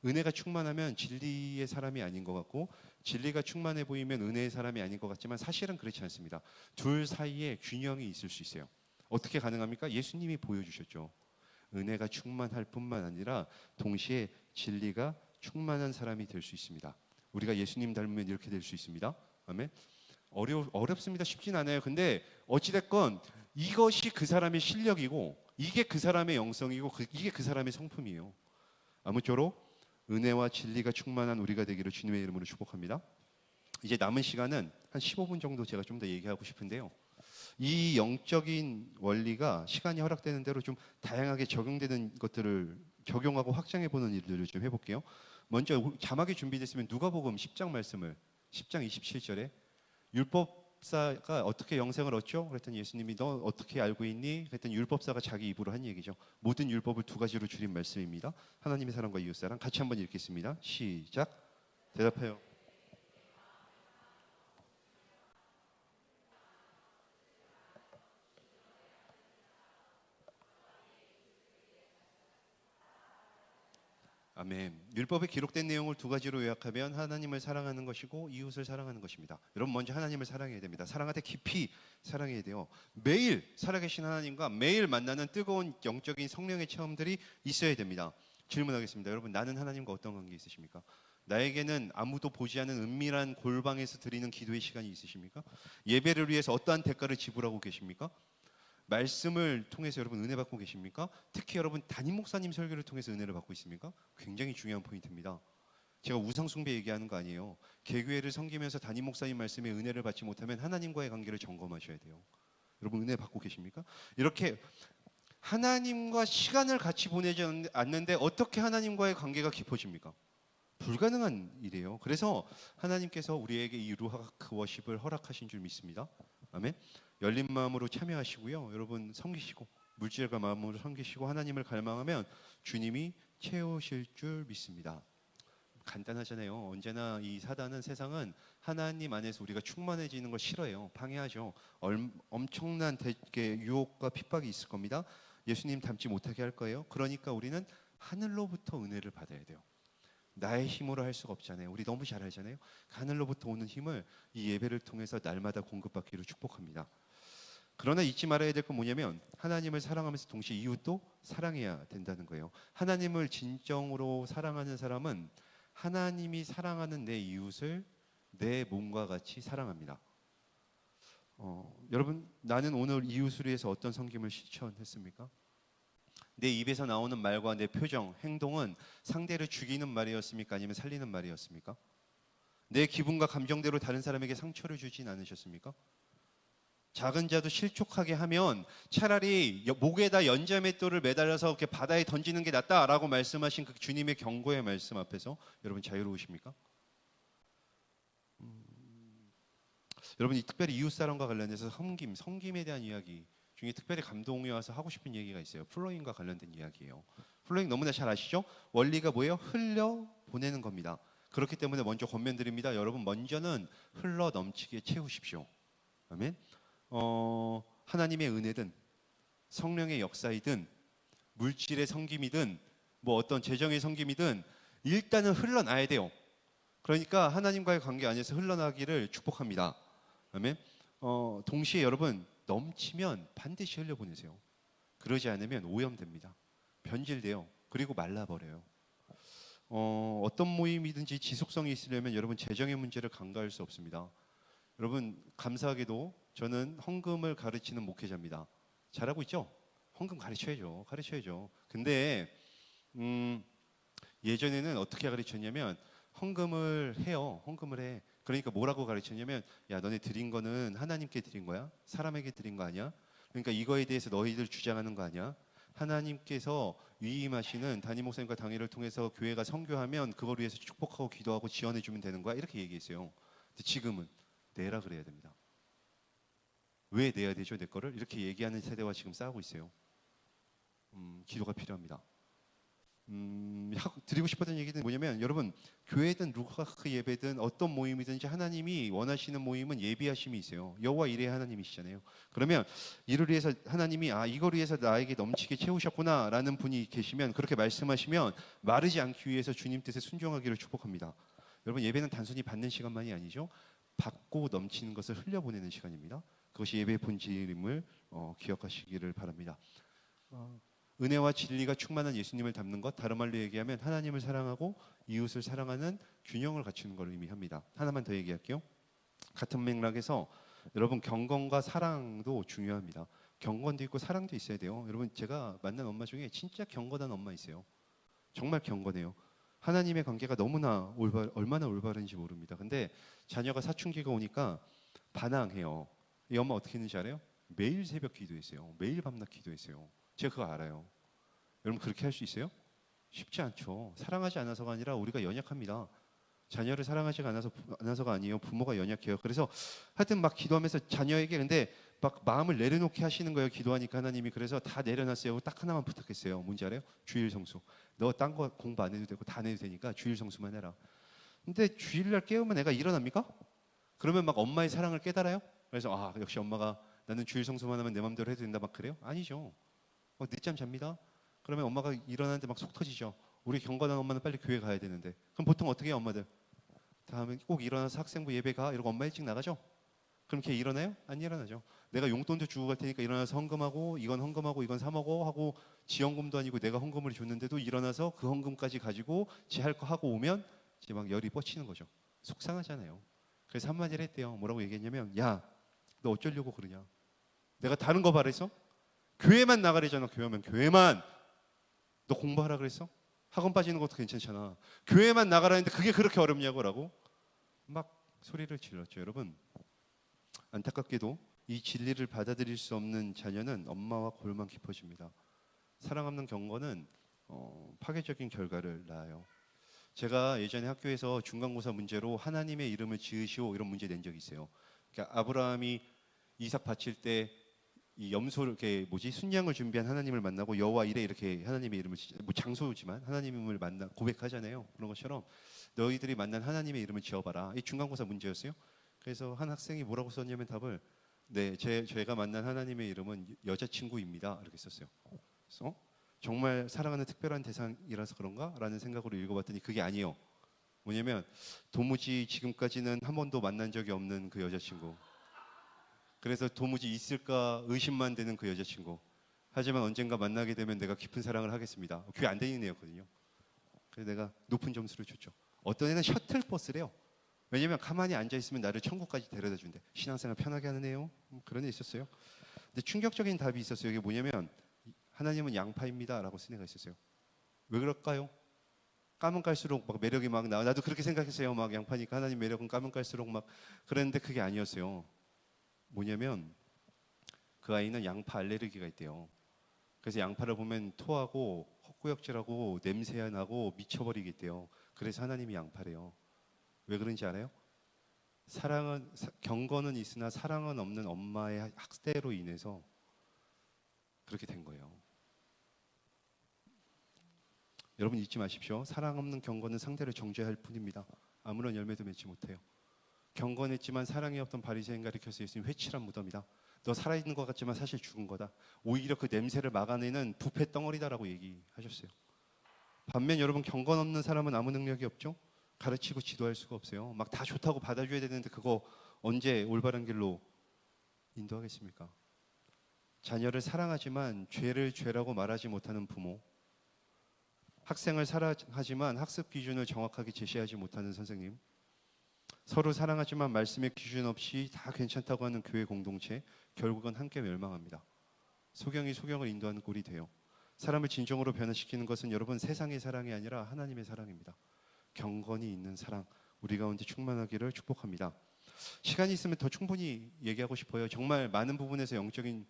Speaker 1: 은혜가 충만하면 진리의 사람이 아닌 것 같고 진리가 충만해 보이면 은혜의 사람이 아닌 것 같지만 사실은 그렇지 않습니다. 둘 사이에 균형이 있을 수 있어요. 어떻게 가능합니까? 예수님이 보여주셨죠. 은혜가 충만할 뿐만 아니라 동시에 진리가 충만한 사람이 될 수 있습니다. 우리가 예수님 닮으면 이렇게 될 수 있습니다. 아멘. 어렵습니다. 쉽진 않아요. 근데 어찌됐건 이것이 그 사람의 실력이고 이게 그 사람의 영성이고 이게 그 사람의 성품이에요. 아무쪼록 은혜와 진리가 충만한 우리가 되기를 주님의 이름으로 축복합니다. 이제 남은 시간은 한 15분 정도 제가 좀 더 얘기하고 싶은데요. 이 영적인 원리가 시간이 허락되는 대로 좀 다양하게 적용되는 것들을 적용하고 확장해 보는 일들을 좀 해볼게요. 먼저 자막이 준비됐으면 누가복음 10장 말씀을 10장 27절에 율법사가 어떻게 영생을 얻죠? 그랬더니 예수님이 너 어떻게 알고 있니? 그랬더니 율법사가 자기 입으로 한 얘기죠. 모든 율법을 두 가지로 줄인 말씀입니다. 하나님의 사랑과 이웃사랑. 같이 한번 읽겠습니다. 시작. 대답해요. 아멘. 율법에 기록된 내용을 두 가지로 요약하면 하나님을 사랑하는 것이고 이웃을 사랑하는 것입니다. 여러분 먼저 하나님을 사랑해야 됩니다. 사랑할 때 깊이 사랑해야 돼요. 매일 살아계신 하나님과 매일 만나는 뜨거운 영적인 성령의 체험들이 있어야 됩니다. 질문하겠습니다. 여러분 나는 하나님과 어떤 관계 있으십니까? 나에게는 아무도 보지 않는 은밀한 골방에서 드리는 기도의 시간이 있으십니까? 예배를 위해서 어떠한 대가를 지불하고 계십니까? 말씀을 통해서 여러분 은혜 받고 계십니까? 특히 여러분 담임 목사님 설교를 통해서 은혜를 받고 있습니까? 굉장히 중요한 포인트입니다. 제가 우상숭배 얘기하는 거 아니에요. 개교회를 섬기면서 담임 목사님 말씀에 은혜를 받지 못하면 하나님과의 관계를 점검하셔야 돼요. 여러분 은혜 받고 계십니까? 이렇게 하나님과 시간을 같이 보내지 않는데 어떻게 하나님과의 관계가 깊어집니까? 불가능한 일이에요. 그래서 하나님께서 우리에게 이 루하크 워십을 허락하신 줄 믿습니다. 아멘. 열린 마음으로 참여하시고요. 여러분 섬기시고 물질과 마음으로 섬기시고 하나님을 갈망하면 주님이 채우실 줄 믿습니다. 간단하잖아요. 언제나 이 사단은 세상은 하나님 안에서 우리가 충만해지는 걸 싫어해요. 방해하죠. 엄청난 유혹과 핍박이 있을 겁니다. 예수님 닮지 못하게 할 거예요. 그러니까 우리는 하늘로부터 은혜를 받아야 돼요. 나의 힘으로 할 수가 없잖아요. 우리 너무 잘 알잖아요. 하늘로부터 오는 힘을 이 예배를 통해서 날마다 공급받기로 축복합니다. 그러나 잊지 말아야 될 건 뭐냐면 하나님을 사랑하면서 동시에 이웃도 사랑해야 된다는 거예요. 하나님을 진정으로 사랑하는 사람은 하나님이 사랑하는 내 이웃을 내 몸과 같이 사랑합니다. 여러분 나는 오늘 이웃을 위해서 어떤 섬김을 실천했습니까? 내 입에서 나오는 말과 내 표정, 행동은 상대를 죽이는 말이었습니까? 아니면 살리는 말이었습니까? 내 기분과 감정대로 다른 사람에게 상처를 주진 않으셨습니까? 작은 자도 실족하게 하면 차라리 목에다 연자맷돌을 매달려서 이렇게 바다에 던지는 게 낫다라고 말씀하신 그 주님의 경고의 말씀 앞에서 여러분 자유로우십니까? 여러분 이 특별히 이웃사랑과 관련해서 섬김에 대한 이야기 중에 특별히 감동이 와서 하고 싶은 얘기가 있어요. 플로잉과 관련된 이야기예요. 플로잉 너무나 잘 아시죠? 원리가 뭐예요? 흘려 보내는 겁니다. 그렇기 때문에 먼저 권면드립니다. 여러분 먼저는 흘러 넘치게 채우십시오. 아멘. 하나님의 은혜든 성령의 역사이든 물질의 섬김이든 뭐 어떤 재정의 섬김이든 일단은 흘러나야 돼요. 그러니까 하나님과의 관계 안에서 흘러나기를 축복합니다. 아멘. 동시에 여러분 넘치면 반드시 흘려보내세요. 그러지 않으면 오염됩니다. 변질돼요. 그리고 말라버려요. 어떤 모임이든지 지속성이 있으려면 여러분 재정의 문제를 간과할 수 없습니다. 여러분 감사하게도 저는 헌금을 가르치는 목회자입니다. 잘하고 있죠? 헌금 가르쳐야죠. 근데 예전에는 어떻게 가르쳤냐면 헌금을 해. 그러니까 뭐라고 가르쳤냐면 야 너네 드린 거는 하나님께 드린 거야? 사람에게 드린 거 아니야? 그러니까 이거에 대해서 너희들 주장하는 거 아니야? 하나님께서 위임하시는 담임 목사님과 당회를 통해서 교회가 선교하면 그걸 위해서 축복하고 기도하고 지원해 주면 되는 거야? 이렇게 얘기했어요. 근데 지금은 내라 그래야 됩니다. 왜 내야 되죠? 내 거를? 이렇게 얘기하는 세대와 지금 싸우고 있어요. 기도가 필요합니다. 드리고 싶었던 얘기는 뭐냐면 여러분 교회든 루카크 예배든 어떤 모임이든지 하나님이 원하시는 모임은 예비하심이 있어요. 여호와 이레 하나님이시잖아요. 그러면 이를 위해서 하나님이 이걸 위해서 나에게 넘치게 채우셨구나라는 분이 계시면 그렇게 말씀하시면 마르지 않기 위해서 주님 뜻에 순종하기를 축복합니다. 여러분 예배는 단순히 받는 시간만이 아니죠. 받고 넘치는 것을 흘려보내는 시간입니다. 그것이 예배의 본질임을 기억하시기를 바랍니다. 은혜와 진리가 충만한 예수님을 닮는 것, 다른 말로 얘기하면 하나님을 사랑하고 이웃을 사랑하는 균형을 갖추는 걸 의미합니다. 하나만 더 얘기할게요. 같은 맥락에서 여러분 경건과 사랑도 중요합니다. 경건도 있고 사랑도 있어야 돼요. 여러분 제가 만난 엄마 중에 진짜 경건한 엄마 있어요. 정말 경건해요. 하나님의 관계가 너무나 얼마나 올바른지 모릅니다. 근데 자녀가 사춘기가 오니까 반항해요. 이 엄마 어떻게 했는지 알아요? 매일 새벽 기도했어요. 매일 밤낮 기도했어요. 제가 그거 알아요. 여러분 그렇게 할 수 있어요? 쉽지 않죠. 사랑하지 않아서가 아니라 우리가 연약합니다. 자녀를 사랑하지 않아서가 아니에요. 부모가 연약해요. 그래서 하여튼 막 기도하면서 자녀에게 근데 막 마음을 내려놓게 하시는 거예요. 기도하니까 하나님이. 그래서 다 내려놨어요. 딱 하나만 부탁했어요. 뭔지 알아요? 주일 성수. 너 딴 거 공부 안 해도 되고 다 내도 되니까 주일 성수만 해라. 근데 주일날 깨우면 애가 일어납니까? 그러면 막 엄마의 사랑을 깨달아요? 그래서 아 역시 엄마가 나는 주일 성수만 하면 내 맘대로 해도 된다 막 그래요? 아니죠. 늦잠 잡니다. 그러면 엄마가 일어나는데 막 속 터지죠. 우리 경건한 엄마는 빨리 교회 가야 되는데. 그럼 보통 어떻게 해요 엄마들? 다음에 꼭 일어나서 학생부 예배 가 이러고 엄마 일찍 나가죠. 그럼 걔 일어나요? 안 일어나죠. 내가 용돈도 주고 갈 테니까 일어나서 헌금하고 이건 사 먹어 하고 지원금도 아니고 내가 헌금을 줬는데도 일어나서 그 헌금까지 가지고 지 할 거 하고 오면 이제 막 열이 뻗치는 거죠. 속상하잖아요. 그래서 한마디를 했대요. 뭐라고 얘기했냐면 야, 너 어쩌려고 그러냐? 내가 다른 거 바랬어? 교회만 나가래잖아. 교회만. 너 공부하라 그랬어? 학원 빠지는 것도 괜찮잖아. 교회만 나가라 했는데 그게 그렇게 어렵냐고라고 막 소리를 질렀죠. 여러분 안타깝게도 이 진리를 받아들일 수 없는 자녀는 엄마와 골만 깊어집니다. 사랑 없는 경건은 파괴적인 결과를 낳아요. 제가 예전에 학교에서 중간고사 문제로 하나님의 이름을 지으시오 이런 문제 낸 적이 있어요. 그러니까 아브라함이 이삭 바칠 때 이 염소를 이렇게 순양을 준비한 하나님을 만나고 여호와 이래 이렇게 하나님의 이름을 뭐 장소지만 하나님을 만나 고백하잖아요. 그런 것처럼 너희들이 만난 하나님의 이름을 지어봐라. 이 중간고사 문제였어요. 그래서 한 학생이 뭐라고 썼냐면 답을 네, 제가 만난 하나님의 이름은 여자친구입니다. 이렇게 썼어요. 그래서 정말 사랑하는 특별한 대상이라서 그런가? 라는 생각으로 읽어봤더니 그게 아니에요. 뭐냐면 도무지 지금까지는 한 번도 만난 적이 없는 그 여자친구. 그래서 도무지 있을까 의심만 되는 그 여자친구. 하지만 언젠가 만나게 되면 내가 깊은 사랑을 하겠습니다. 귀 안 들리는 애였거든요. 그래서 내가 높은 점수를 줬죠. 어떤 애는 셔틀버스래요. 왜냐면 가만히 앉아 있으면 나를 천국까지 데려다 준대. 신앙생활 편하게 하는 애요. 그런 애 있었어요. 근데 충격적인 답이 있었어요. 이게 뭐냐면 하나님은 양파입니다라고 쓴 애가 있었어요. 왜 그럴까요? 까면 깔수록 막 매력이 막 나와. 나도 그렇게 생각했어요. 막 양파니까 하나님 매력은 까면 깔수록 막 그랬는데 그게 아니었어요. 뭐냐면 그 아이는 양파 알레르기가 있대요. 그래서 양파를 보면 토하고 헛구역질하고 냄새 나고 미쳐버리겠대요. 그래서 하나님이 양파래요. 왜 그런지 알아요? 경건은 있으나 사랑은 없는 엄마의 학대로 인해서 그렇게 된 거예요. 여러분 잊지 마십시오. 사랑 없는 경건은 상대를 정죄할 뿐입니다. 아무런 열매도 맺지 못해요. 경건했지만 사랑이 없던 바리새인 가리켜서 예수님 회칠한 무덤이다. 너 살아있는 것 같지만 사실 죽은 거다. 오히려 그 냄새를 막아내는 부패 덩어리다라고 얘기하셨어요. 반면 여러분 경건 없는 사람은 아무 능력이 없죠. 가르치고 지도할 수가 없어요. 막 다 좋다고 받아줘야 되는데 그거 언제 올바른 길로 인도하겠습니까? 자녀를 사랑하지만 죄를 죄라고 말하지 못하는 부모, 학생을 사랑하지만 학습 기준을 정확하게 제시하지 못하는 선생님, 서로 사랑하지만 말씀의 기준 없이 다 괜찮다고 하는 교회 공동체, 결국은 함께 멸망합니다. 소경이 소경을 인도하는 꼴이 돼요. 사람을 진정으로 변화시키는 것은 여러분 세상의 사랑이 아니라 하나님의 사랑입니다. 경건이 있는 사랑, 우리 가운데 충만하기를 축복합니다. 시간이 있으면 더 충분히 얘기하고 싶어요. 정말 많은 부분에서 영적인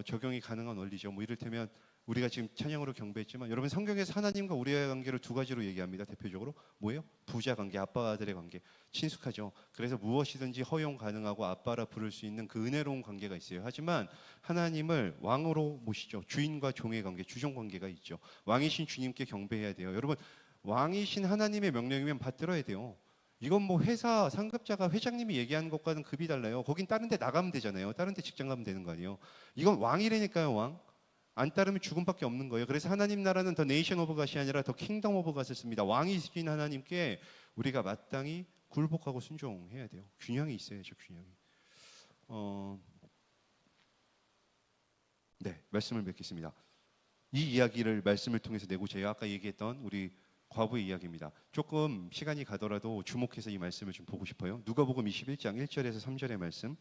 Speaker 1: 적용이 가능한 원리죠. 뭐 이를테면 우리가 지금 찬양으로 경배했지만 여러분 성경에서 하나님과 우리의 관계를 두 가지로 얘기합니다. 대표적으로 뭐예요? 부자 관계, 아빠와 아들의 관계. 친숙하죠. 그래서 무엇이든지 허용 가능하고 아빠라 부를 수 있는 그 은혜로운 관계가 있어요. 하지만 하나님을 왕으로 모시죠. 주인과 종의 관계, 주종 관계가 있죠. 왕이신 주님께 경배해야 돼요. 여러분 왕이신 하나님의 명령이면 받들어야 돼요. 이건 뭐 회사 상급자가 회장님이 얘기하는 것과는 급이 달라요. 거긴 다른 데 나가면 되잖아요. 다른 데 직장 가면 되는 거 아니에요. 이건 왕이라니까요, 왕. 안 따르면 죽음밖에 없는 거예요. 그래서 하나님 나라는 더 네이션 오브 갓이 아니라 더 킹덤 오브 갓을 씁니다. 왕이신 하나님께 우리가 마땅히 굴복하고 순종해야 돼요. 균형이 있어야죠, 균형이. 네, 말씀을 맺겠습니다. 이 이야기를 말씀을 통해서 내고자 해요. 아까 얘기했던 우리 과부의 이야기입니다. 조금 시간이 가더라도 주목해서 이 말씀을 좀 보고 싶어요. 누가복음 21장 1절에서 3절의 말씀.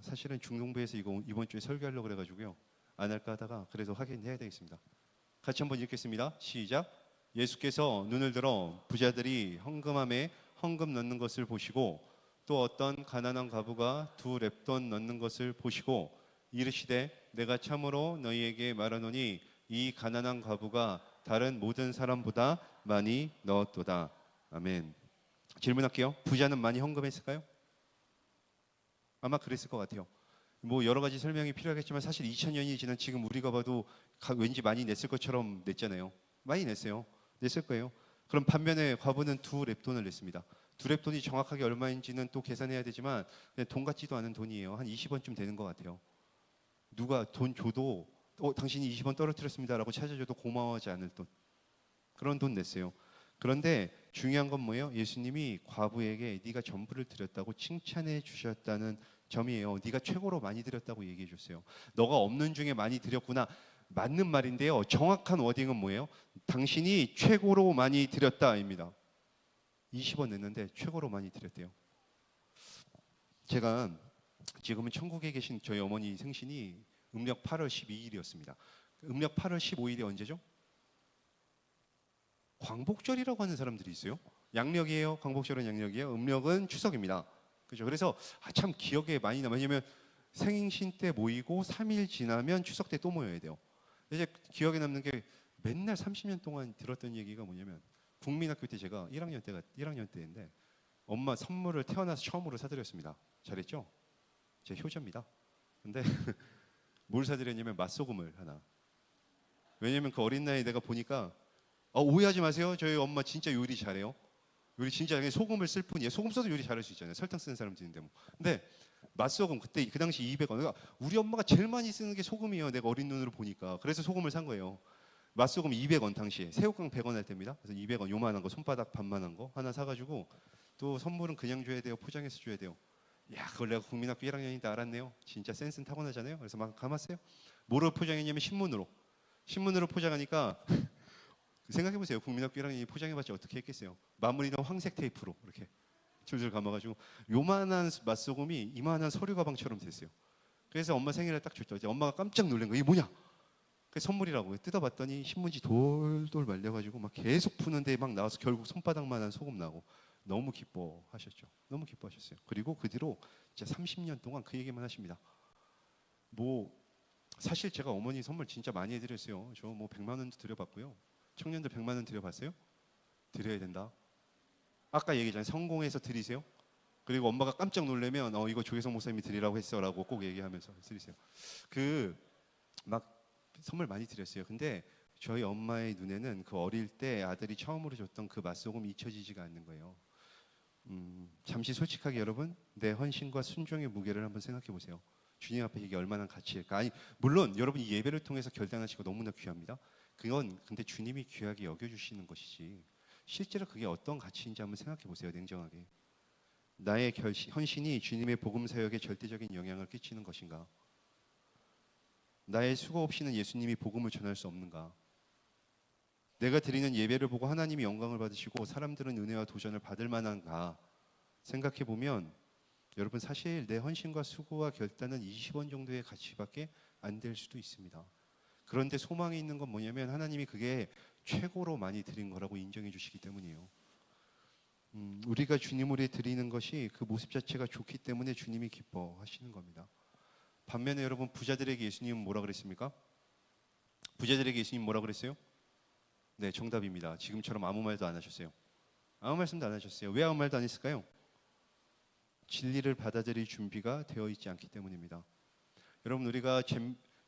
Speaker 1: 사실은 중동부에서 이번 주에 설교하려고 그래가지고요. 안 할까 하다가 그래도 하긴 해야 되겠습니다. 같이 한번 읽겠습니다. 시작. 예수께서 눈을 들어 부자들이 헌금함에 헌금 넣는 것을 보시고 또 어떤 가난한 과부가 두 렙돈 넣는 것을 보시고 이르시되 내가 참으로 너희에게 말하노니 이 가난한 과부가 다른 모든 사람보다 많이 넣었도다. 아멘. 질문할게요. 부자는 많이 헌금했을까요? 아마 그랬을 것 같아요. 뭐 여러 가지 설명이 필요하겠지만 사실 2000년이 지난 지금 우리가 봐도 왠지 많이 냈을 것처럼 냈잖아요. 많이 냈어요. 냈을 거예요. 그럼 반면에 과부는 두 렙돈을 냈습니다. 두 렙돈이 정확하게 얼마인지는 또 계산해야 되지만 그냥 돈 같지도 않은 돈이에요. 한 20원쯤 되는 것 같아요. 누가 돈 줘도 당신이 20원 떨어뜨렸습니다라고 찾아줘도 고마워하지 않을 돈. 그런 돈 냈어요. 그런데 중요한 건 뭐예요? 예수님이 과부에게 네가 전부를 드렸다고 칭찬해 주셨다는 점이에요. 네가 최고로 많이 드렸다고 얘기해 줬어요. 너가 없는 중에 많이 드렸구나. 맞는 말인데요. 정확한 워딩은 뭐예요? 당신이 최고로 많이 드렸다입니다. 20원 냈는데 최고로 많이 드렸대요. 제가 지금은 천국에 계신 저희 어머니 생신이 음력 8월 12일이었습니다. 음력 8월 15일이 언제죠? 광복절이라고 하는 사람들이 있어요. 양력이에요. 광복절은 양력이에요. 음력은 추석입니다. 그죠? 그래서 참 기억에 많이 남아요. 왜냐면 생신 때 모이고 3일 지나면 추석 때 또 모여야 돼요. 이제 기억에 남는 게 맨날 30년 동안 들었던 얘기가 뭐냐면 국민학교 때 제가 1학년 때인데 엄마 선물을 태어나서 처음으로 사드렸습니다. 잘했죠? 제 효자입니다. 근데 뭘 사드렸냐면 맛소금을 하나. 왜냐면 그 어린 나이에 내가 보니까 오해하지 마세요. 저희 엄마 진짜 요리 잘해요. 요리 진짜 그냥 소금을 쓸 뿐이에요. 소금 써도 요리 잘할 수 있잖아요. 설탕 쓰는 사람도 있는데 뭐. 근데 맛소금 그때 그 당시 200원. 그러니까 우리 엄마가 제일 많이 쓰는 게 소금이에요. 내가 어린 눈으로 보니까. 그래서 소금을 산 거예요. 맛소금 200원 당시에. 새우깡 100원 할 때입니다. 그래서 200원 요만한 거 손바닥 반만한 거 하나 사가지고 또 선물은 그냥 줘야 돼요. 포장해서 줘야 돼요. 야, 그걸 내가 국민학교 1학년인데 알았네요. 진짜 센스는 타고나잖아요. 그래서 막 감았어요. 뭐로 포장했냐면 신문으로. 신문으로 포장하니까 생각해보세요. 국민학교 1학년이 포장해봤자 어떻게 했겠어요. 마무리는 황색 테이프로 이렇게 줄줄 감아가지고 요만한 맛소금이 이만한 서류 가방처럼 됐어요. 그래서 엄마 생일에 딱 줬죠. 엄마가 깜짝 놀란 거예요. 이게 뭐냐? 그 선물이라고 뜯어봤더니 신문지 돌돌 말려가지고 막 계속 푸는데 막 나와서 결국 손바닥만한 소금 나고 너무 기뻐하셨죠. 너무 기뻐하셨어요. 그리고 그 뒤로 진짜 30년 동안 그 얘기만 하십니다. 뭐 사실 제가 어머니 선물 진짜 많이 해드렸어요. 저 뭐 100만 원도 드려봤고요. 청년들 100만 원 드려봤어요? 드려야 된다. 아까 얘기했잖아요. 성공해서 드리세요. 그리고 엄마가 깜짝 놀라면 이거 조계성 목사님이 드리라고 했어라고 꼭 얘기하면서 드리세요. 그 막 선물 많이 드렸어요. 근데 저희 엄마의 눈에는 그 어릴 때 아들이 처음으로 줬던 그 맛소금 잊혀지지가 않는 거예요. 잠시 솔직하게 여러분, 내 헌신과 순종의 무게를 한번 생각해 보세요. 주님 앞에 이게 얼마나 가치일까? 아니, 물론 여러분 이 예배를 통해서 결단하시고 너무나 귀합니다. 그건 근데 주님이 귀하게 여겨주시는 것이지 실제로 그게 어떤 가치인지 한번 생각해 보세요. 냉정하게. 나의 헌신이 주님의 복음 사역에 절대적인 영향을 끼치는 것인가? 나의 수고 없이는 예수님이 복음을 전할 수 없는가? 내가 드리는 예배를 보고 하나님이 영광을 받으시고 사람들은 은혜와 도전을 받을 만한가? 생각해 보면 여러분 사실 내 헌신과 수고와 결단은 20원 정도의 가치밖에 안 될 수도 있습니다. 그런데 소망이 있는 건 뭐냐면 하나님이 그게 최고로 많이 드린 거라고 인정해 주시기 때문이에요. 우리가 주님으로 드리는 것이 그 모습 자체가 좋기 때문에 주님이 기뻐하시는 겁니다. 반면에 여러분 부자들에게 예수님은 뭐라 그랬습니까? 부자들에게 예수님 뭐라 그랬어요? 네, 정답입니다. 지금처럼 아무 말도 안 하셨어요. 아무 말씀도 안 하셨어요. 왜 아무 말도 안 했을까요? 진리를 받아들일 준비가 되어 있지 않기 때문입니다. 여러분 우리가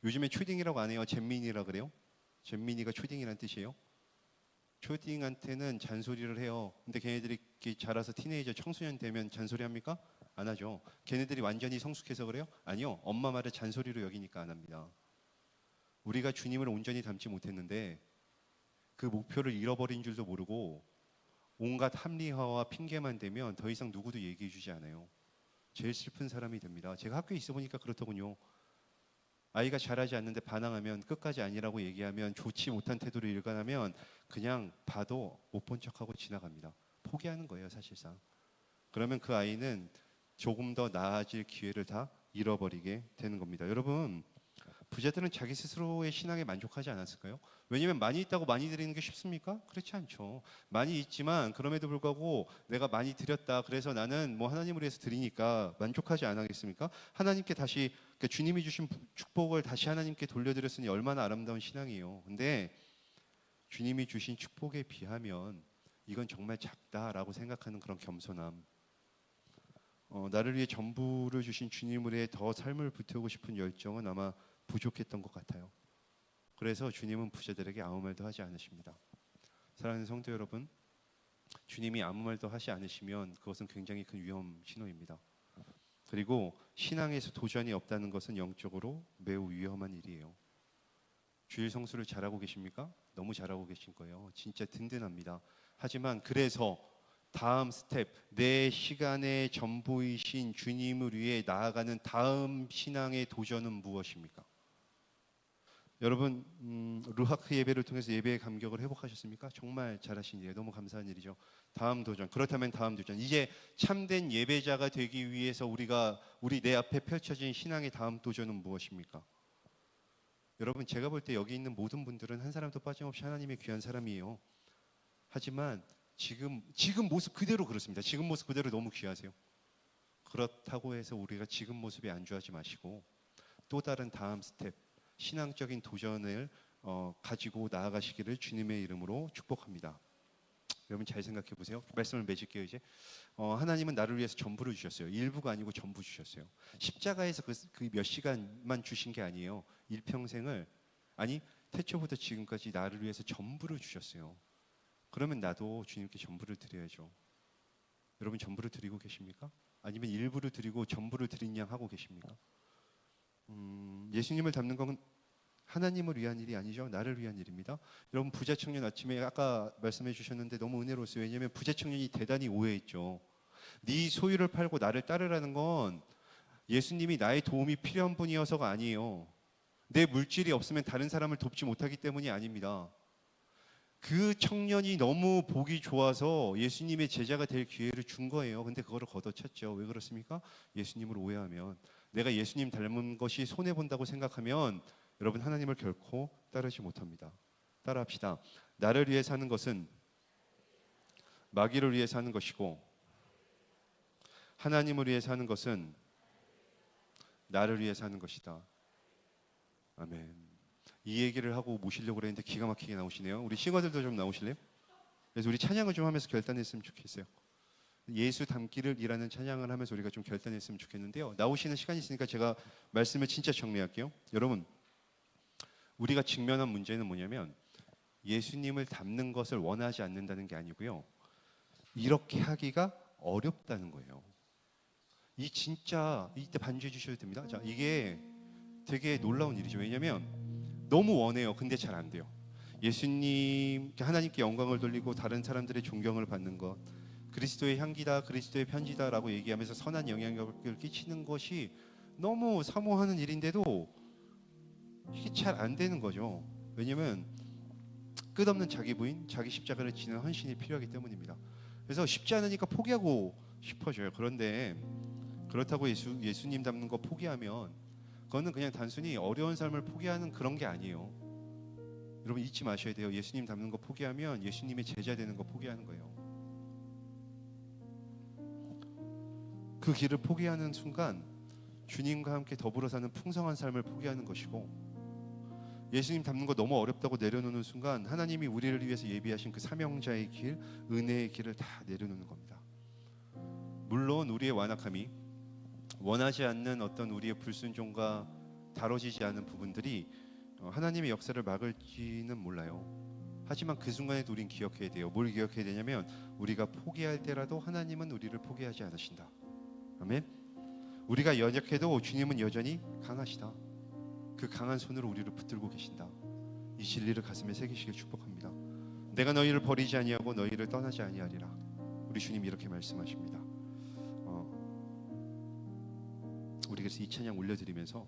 Speaker 1: 요즘에 초딩이라고 안 해요. 잼민이라 그래요. 잼민이가 초딩이라는 뜻이에요. 초딩한테는 잔소리를 해요. 근데 걔네들이 자라서 티네이저 청소년 되면 잔소리 합니까? 안 하죠. 걔네들이 완전히 성숙해서 그래요? 아니요. 엄마 말을 잔소리로 여기니까 안 합니다. 우리가 주님을 온전히 닮지 못했는데 그 목표를 잃어버린 줄도 모르고 온갖 합리화와 핑계만 대면 더 이상 누구도 얘기해 주지 않아요. 제일 슬픈 사람이 됩니다. 제가 학교에 있어 보니까 그렇더군요. 아이가 잘하지 않는데 반항하면 끝까지 아니라고 얘기하면 좋지 못한 태도를 일관하면 그냥 봐도 못 본 척하고 지나갑니다. 포기하는 거예요 사실상. 그러면 그 아이는 조금 더 나아질 기회를 다 잃어버리게 되는 겁니다. 여러분 부자들은 자기 스스로의 신앙에 만족하지 않았을까요? 왜냐하면 많이 있다고 많이 드리는 게 쉽습니까? 그렇지 않죠. 많이 있지만 그럼에도 불구하고 내가 많이 드렸다, 그래서 나는 뭐 하나님을 위해서 드리니까 만족하지 않겠습니까? 하나님께 다시, 그러니까 주님이 주신 축복을 다시 하나님께 돌려드렸으니 얼마나 아름다운 신앙이에요. 근데 주님이 주신 축복에 비하면 이건 정말 작다라고 생각하는 그런 겸손함, 나를 위해 전부를 주신 주님을 위해 더 삶을 불태우고 싶은 열정은 아마 부족했던 것 같아요. 그래서 주님은 부자들에게 아무 말도 하지 않으십니다. 사랑하는 성도 여러분, 주님이 아무 말도 하지 않으시면 그것은 굉장히 큰 위험 신호입니다. 그리고 신앙에서 도전이 없다는 것은 영적으로 매우 위험한 일이에요. 주일 성수를 잘하고 계십니까? 너무 잘하고 계신 거예요. 진짜 든든합니다. 하지만 그래서 다음 스텝, 내 시간의 전부이신 주님을 위해 나아가는 다음 신앙의 도전은 무엇입니까? 여러분, 루하크 예배를 통해서 예배의 감격을 회복하셨습니까? 정말 잘하신 일이에요. 너무 감사한 일이죠. 다음 도전, 그렇다면 다음 도전, 이제 참된 예배자가 되기 위해서 우리 내 앞에 펼쳐진 신앙의 다음 도전은 무엇입니까? 여러분, 제가 볼 때 여기 있는 모든 분들은 한 사람도 빠짐없이 하나님의 귀한 사람이에요. 하지만 지금 모습 그대로 그렇습니다. 지금 모습 그대로 너무 귀하세요. 그렇다고 해서 우리가 지금 모습에 안주하지 마시고 또 다른 다음 스텝, 신앙적인 도전을 가지고 나아가시기를 주님의 이름으로 축복합니다. 여러분 잘 생각해 보세요. 말씀을 맺을게요. 이제 하나님은 나를 위해서 전부를 주셨어요. 일부가 아니고 전부 주셨어요. 십자가에서 그 몇 시간만 주신 게 아니에요. 일평생을, 아니 태초부터 지금까지 나를 위해서 전부를 주셨어요. 그러면 나도 주님께 전부를 드려야죠. 여러분 전부를 드리고 계십니까? 아니면 일부를 드리고 전부를 드린 양 하고 계십니까? 예수님을 닮는 건 하나님을 위한 일이 아니죠. 나를 위한 일입니다. 여러분 부자 청년 아침에 아까 말씀해 주셨는데 너무 은혜로웠어요. 왜냐하면 부자 청년이 대단히 오해했죠. 네 소유를 팔고 나를 따르라는 건 예수님이 나의 도움이 필요한 분이어서가 아니에요. 내 물질이 없으면 다른 사람을 돕지 못하기 때문이 아닙니다. 그 청년이 너무 보기 좋아서 예수님의 제자가 될 기회를 준 거예요. 근데 그거를 걷어찼죠. 왜 그렇습니까? 예수님을 오해하면, 내가 예수님 닮은 것이 손해본다고 생각하면 여러분 하나님을 결코 따르지 못합니다. 따라합시다. 나를 위해 사는 것은 마귀를 위해 사는 것이고 하나님을 위해 사는 것은 나를 위해 사는 것이다. 아멘. 이 얘기를 하고 모시려고 그랬는데 기가 막히게 나오시네요. 우리 싱어들도 좀 나오실래요? 그래서 우리 찬양을 좀 하면서 결단했으면 좋겠어요. 예수 닮기를 이라는 찬양을 하면서 우리가 좀 결단했으면 좋겠는데요. 나오시는 시간이 있으니까 제가 말씀을 진짜 정리할게요. 여러분, 우리가 직면한 문제는 뭐냐면 예수님을 닮는 것을 원하지 않는다는 게 아니고요. 이렇게 하기가 어렵다는 거예요. 진짜 이때 반주해 주셔도 됩니다. 자, 이게 되게 놀라운 일이죠. 왜냐하면 너무 원해요. 근데 잘 안 돼요. 예수님, 하나님께 영광을 돌리고 다른 사람들의 존경을 받는 것, 그리스도의 향기다, 그리스도의 편지다라고 얘기하면서 선한 영향력을 끼치는 것이 너무 사모하는 일인데도 이게 잘 안 되는 거죠. 왜냐하면 끝없는 자기 부인, 자기 십자가를 지는 헌신이 필요하기 때문입니다. 그래서 쉽지 않으니까 포기하고 싶어져요. 그런데 그렇다고 예수님 닮는 거 포기하면 그거는 그냥 단순히 어려운 삶을 포기하는 그런 게 아니에요. 여러분 잊지 마셔야 돼요. 예수님 닮는 거 포기하면 예수님의 제자 되는 거 포기하는 거예요. 그 길을 포기하는 순간 주님과 함께 더불어 사는 풍성한 삶을 포기하는 것이고, 예수님 닮는 거 너무 어렵다고 내려놓는 순간 하나님이 우리를 위해서 예비하신 그 사명자의 길, 은혜의 길을 다 내려놓는 겁니다. 물론 우리의 완악함이, 원하지 않는 어떤 우리의 불순종과 다뤄지지 않은 부분들이 하나님의 역사를 막을지는 몰라요. 하지만 그 순간에도 우린 기억해야 돼요. 뭘 기억해야 되냐면 우리가 포기할 때라도 하나님은 우리를 포기하지 않으신다. 아멘. 우리가 연약해도 주님은 여전히 강하시다. 그 강한 손으로 우리를 붙들고 계신다. 이 진리를 가슴에 새기시길 축복합니다. 내가 너희를 버리지 아니하고 너희를 떠나지 아니하리라. 우리 주님이 이렇게 말씀하십니다. 우리 그래서 이 찬양 올려드리면서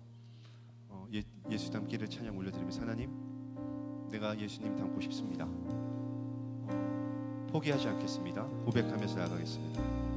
Speaker 1: 예수 닮기를 찬양 올려드리면서, 하나님, 내가 예수님 닮고 싶습니다. 포기하지 않겠습니다. 고백하면서 나가겠습니다.